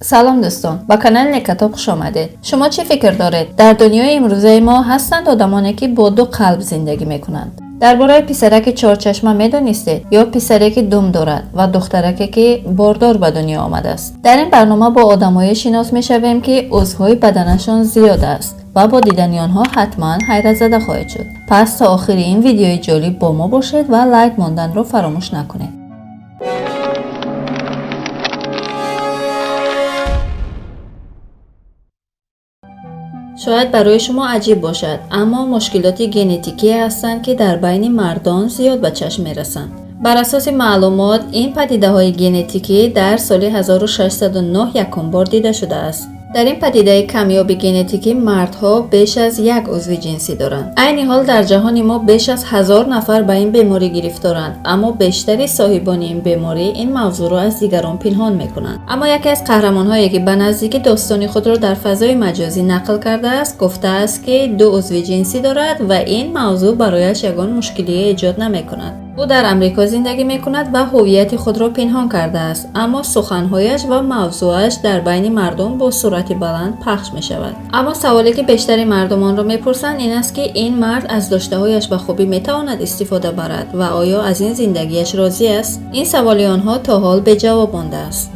سلام دوستان، با کانال نکتاب خوش آمدید. شما چی فکر دارید؟ در دنیای امروزه ما هستند آدمانی که با دو قلب زندگی میکنند. درباره پسرک چهارچشمه میدونستید یا پسرکی دم دارد و دخترکی که باردار به دنیا آمده است؟ در این برنامه با آدمایی شناس میشویم که عضوهای بدنشان زیاد است و با دیدن آنها حتما حیرت زده خواهید شد. پس تا آخر این ویدیوی جالب با ما باشید و لایک ماندن رو فراموش نکنید. شاید برای شما عجیب باشد، اما مشکلات ژنتیکی هستند که در بین مردان زیاد به چشم میرسند. بر اساس معلومات این پدیده های ژنتیکی در سال 1609 یکم بار دیده شده است. در این پدیده کمیاب ژنتیکی مردها بیش از یک عضو جنسی دارند. عین حال در جهان ما بیش از 1000 نفر به این بیماری گرفتارند، اما بیشتری صاحبان این بیماری این موضوع را از دیگران پنهان میکنند. اما یکی از قهرمان‌هایی که به نزدیکی داستان خود را در فضای مجازی نقل کرده است گفته است که دو عضو جنسی دارد و این موضوع برایش یگان مشکلی ایجاد نمیکند. او در امریکا زندگی میکند و هویت خود را پنهان کرده است، اما سخنهایش و موضوعش در بین مردم با سرعت بلند پخش می شود. اما سوالی که بیشتر مردمان را میپرسند این است که این مرد از داشته‌هایش به خوبی میتواند استفاده برد و آیا از این زندگیش راضی است؟ این سوالی آنها تا حال به جواب مانده است.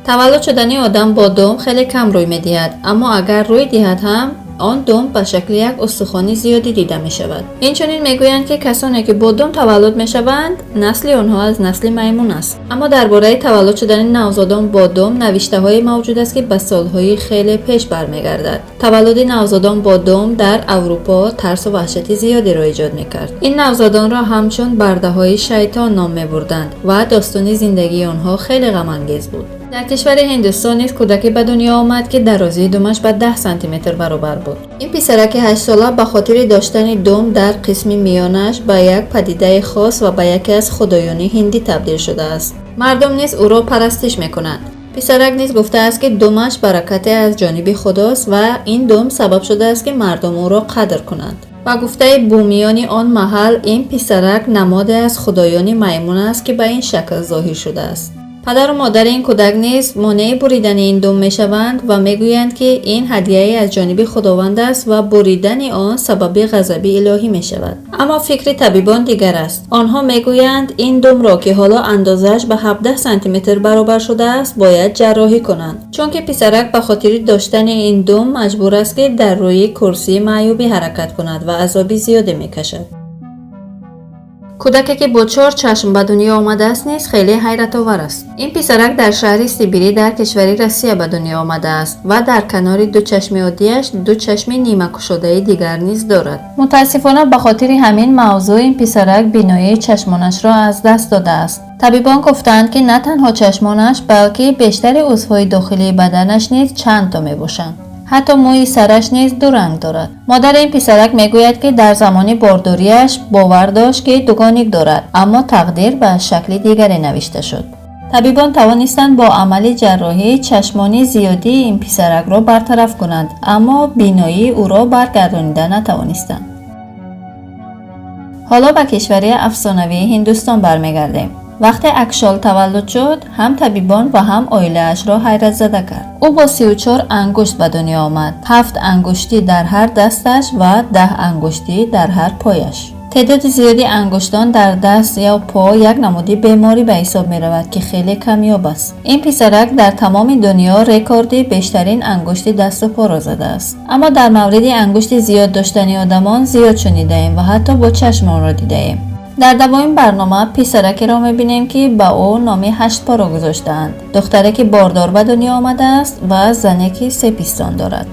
تولد شدن آدم با دم خیلی کم روی میدهد، اما اگر روی دهد هم آن دم به شکل یک استخوان زیادی دیده می شود. اینچنین میگویند که کسانی که با دم تولد می شوند نسل آنها از نسل میمون است. اما درباره تولد شدن نوزادان با دم نوشته های موجود است که به سالهای خیلی پیش برمیگردد. تولد نوزادان با دم در اروپا ترس و وحشت زیادی را ایجاد میکرد. این نوزادان را همچون برده های شیطان نام میبردند و داستان زندگی آنها خیلی غم انگیز بود. در کشور هندوستان نیز کودکی به دنیا آمد که درازی دمش به 10 سانتی متر برابر بود. این پسرک 8 ساله به خاطر داشتن دم در قسم میانش به یک پدیده خاص و به یکی از خدایان هندی تبدیل شده است. مردم نیز او را پرستش میکنند. پسرک نیز گفته است که دمش برکت از جانب خداست و این دم سبب شده است که مردم او را قدر کنند. و گفته بومیان آن محل این پسرک نماد از خدایان میمون است که به این شکل ظاهر شده است. پدر و مادر این کودک نیز مانع بریدن این دم میشوند و میگویند که این هدیه از جانب خداوند است و بریدن آن سبب غضب الهی میشود. اما فکر طبیبان دیگر است. آنها میگویند این دم را که حالا اندازش به 17 سانتی متر برابر شده است باید جراحی کنند، چون که پسرک به خاطر داشتن این دم مجبور است که در روی کرسی معیوبی حرکت کند و عذاب زیادی میکشد. کودکی که با 4 چشم به دنیا آمده است نیز خیلی حیرت آور است. این پسرک در شهر سیبری در کشور روسیه به دنیا آمده است و در کنار دو چشم عادیش دو چشم نیمه گشاده دیگر نیز دارد. متاسفانه به خاطر همین موضوع این پسرک بینایی چشمانش را از دست داده است. طبیبان گفتند که نه تنها چشمانش بلکه بیشتر عضوهای داخلی بدنش نیز چند تا میباشند. حتی موی سرش نیز دو رنگ دارد. مادر این پسرک میگوید که در زمان بارداریش باور داشت که دوگانگی دارد، اما تقدیر به شکل دیگری نوشته شد. طبیبان توانستند با عمل جراحی چشمانی زیادی این پسرک را برطرف کنند، اما بینایی او را برگردانیده نتوانستند. حالا به کشور افسانوی هندوستان برمیگردیم. وقتی اکشال تولد شد، هم طبیبان و هم عائله‌اش را حیرت زده کرد. او با 34 انگشت به دنیا آمد، 7 انگشتی در هر دستش و 10 انگشتی در هر پایش. تعداد زیادی انگشتان در دست یا پا یک نمودی بیماری به حساب می رود که خیلی کمیاب است. این پسرک در تمام دنیا رکوردی بیشترین انگشت دست و پا را زده است. اما در مورد انگشت زیاد داشتن آدمان زیاد شنیده ایم و حتی با چشم آن را دیده ایم. در دومین برنامه پسرکی را می‌بینیم که به او نام 8 پا را گذاشتند. دختری که باردار به دنیا آمده است و زنی که 3 پیستان دارد.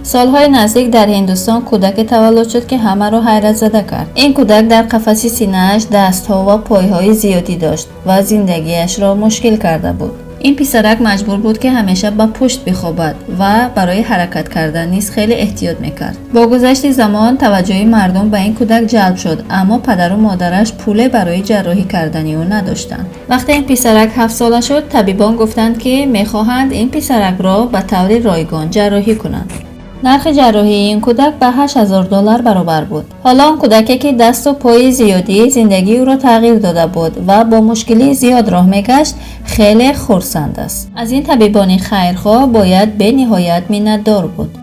سالهای نزدیک در هندوستان کودک تولد شد که همه را حیرت زده کرد. این کودک در قفس سینه‌اش دست‌ها و پای‌های زیادی داشت و زندگیش را مشکل کرده بود. این پسرک مجبور بود که همیشه با پشت بخوابد و برای حرکت کردن نیز خیلی احتیاط میکرد. با گذشت زمان توجه مردم به این کودک جلب شد، اما پدر و مادرش پول برای جراحی کردن او نداشتند. وقتی این پسرک 7 ساله شد، طبیبان گفتند که میخواهند این پسرک را به طور رایگان جراحی کنند. نرخ جراحی این کودک به $8,000 برابر بود. حالا آن کودکی که دست و پای زیادی زندگی او را تغییر داده بود و با مشکلی زیاد راه میگشت خیلی خرسند است. از این طبیبان خیرخواه باید به نهایت منتدار بود.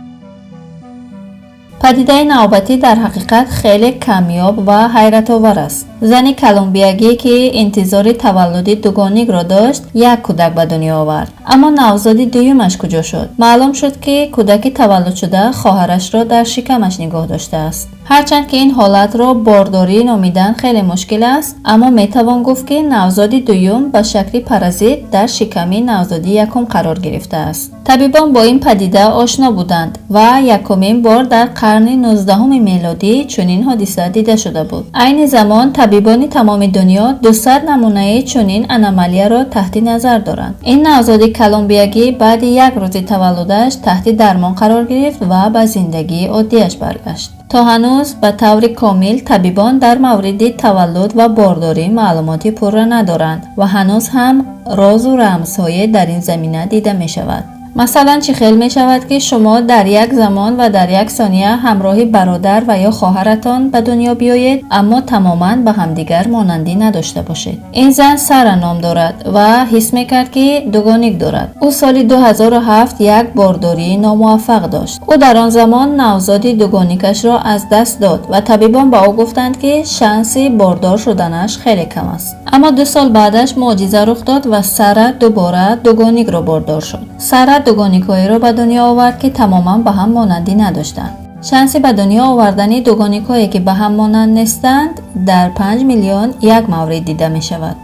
پدیده نوبتی در حقیقت خیلی کمیاب و حیرت آور است. زن کلمبیایی که انتظار تولد دوگانگ را داشت، یک کودک به دنیا آورد. اما نوزاد دومش کجا شد؟ معلوم شد که کودک تولد شده خواهرش را در شکمش نگاه داشته است. هرچند که این حالت را بارداری نامیدن خیلی مشکل است، اما میتوان گفت که نوزاد دوم به شکل پارازیت در شکم نوزاد یکم قرار گرفته است. طبیبان با این پدیده آشنا بودند و یکمین بار در قرن 19 میلادی چنین حادثه دیده شده بود. عین زمان طبیبان تمام دنیا 200 نمونه چنین انومالی را تحت نظر دارند. این نوزاد کلمبیایی بعد یک روز تولدش تحت درمان قرار گرفت و به زندگی عادیش برگشت. تا هنوز به طور کامل طبیبان در مورد تولد و بارداری معلوماتی پوره ندارند و هنوز هم راز و رمزهای در این زمینه دیده می شود. مثلا چه خیل می شود که شما در یک زمان و در یک ثانیه همراه برادر و یا خواهرتان به دنیا بیایید اما تماما به همدیگر مانندی نداشته باشید. این زن سارا نام دارد و حس می کرد که دوگانگ دارد. او سال 2007 یک بارداری ناموفق داشت. او در آن زمان نوزاد دوگانگش را از دست داد و طبیبان به او گفتند که شانس باردار شدنش خیلی کم است. اما 2 سال بعدش معجزه رخ داد و سارا دوباره دوگانگ را باردار شد. سارا دوگانگ‌هایی را به دنیا آورد که تماما به هم مانندی نداشتند. شانس به دنیا آوردن دوگانگ‌هایی که به هم مانند نیستند در 5 میلیون یک مورد دیده می شود.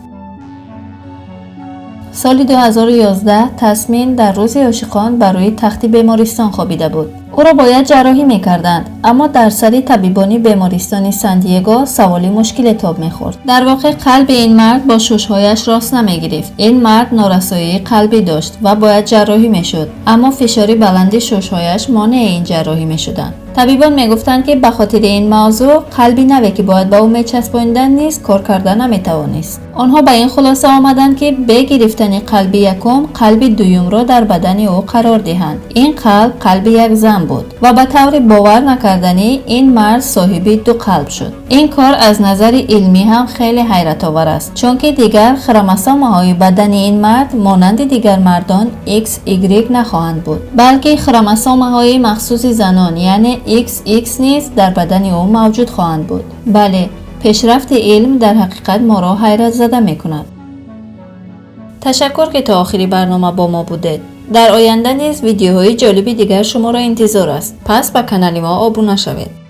سال 2011 تسمین در روز عاشقان بر روی تخت بیمارستان خوابیده بود. او را باید جراحی می‌کردند، اما در سر طبیبانی بیمارستان سندیگو سوالی مشکل تاب می‌خورد. در واقع قلب این مرد با شش‌هایش راست نمی‌گرفت. این مرد نارسایی قلبی داشت و باید جراحی می‌شد، اما فشار بلند شش‌هایش مانع این جراحی می‌شدند. طبیبان میگفتند که به خاطر این موضوع قلبی نوی که باید به او میچسباندن نیست کار کردن نمیتوانست. آنها به این خلاصه آمدند که به گرفتن قلب یکم قلب دوم را در بدن او قرار دهند. این قلب یک زن بود و به طور باور نکردنی این مرد صاحب 2 قلب شد. این کار از نظر علمی هم خیلی حیرت آور است، چون که دیگر خروموسوم‌های بدن این مرد مانند دیگر مردان XY نخواهند بود، بلکه خروموسوم‌های مخصوص زنان یعنی XX نیز در بدن او موجود خواهند بود. بله، پیشرفت علم در حقیقت ما را حیرت زده می کند. تشکر که تا آخری برنامه با ما بودید. در آینده نیز ویدیوهای جالبی دیگر شما را انتظار است. پس به کانال ما ابونه شوید.